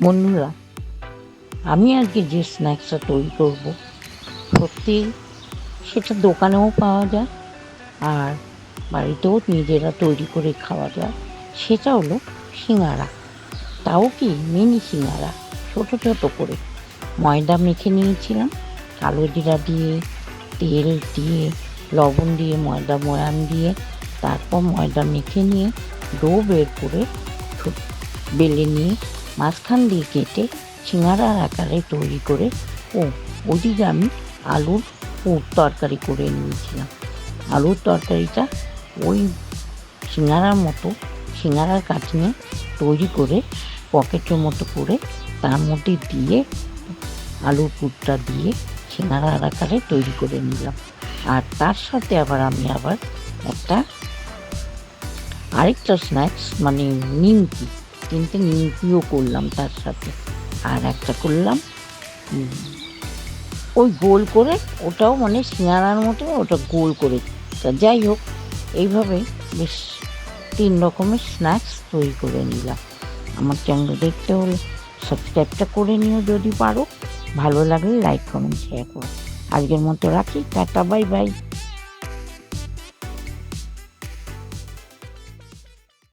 বন্ধুরা, আমি আজকে যে স্ন্যাক্সটা তৈরি করব, সত্যি সেটা দোকানেও পাওয়া যায় আর বাড়িতেও নিজেরা তৈরি করে খাওয়া যায়। সেটা হলো সিঙাড়া। তাও কি মিনি সিঙাড়া, ছোট ছোট করে ময়দা মেখে নিয়েছিলাম। কালো জিরা দিয়ে, তেল দিয়ে, লবণ দিয়ে, ময়দা ময়ান দিয়ে, তারপর ময়দা মেখে নিয়ে ডো বের করে বেলে নিয়ে মাঝখান দিয়ে কেটে সিঙাড়ার আকারে তৈরি করে ওদিকে আমি আলুর তরকারি করে নিয়েছিলাম। আলুর তরকারিটা ওই সিঙাড়ার মতো সিঙাড়ার কাটিয়ে তৈরি করে পকেটের মতো করে তার মধ্যে দিয়ে আলুর পুরটা দিয়ে সিঙাড়ার আকারে তৈরি করে নিলাম। আর তার সাথে আমি একটা আরেকটা স্ন্যাক্স মানে নিমকি, তিনটে নিমকিও করলাম তার সাথে। আর একটা করলাম ওই গোল করে, ওটাও মানে সিঙাড়ার মতো, ওটা গোল করে। তা যাই হোক, এইভাবে বেশ 3 রকমের স্ন্যাক্স তৈরি করে নিলাম। আমার চ্যানেল দেখতে হলে সাবস্ক্রাইবটা করে নিও যদি পারো। ভালো লাগলে লাইক কমেন্ট শেয়ার করো। আজকের মতো রাখি, টাটা, বাই বাই।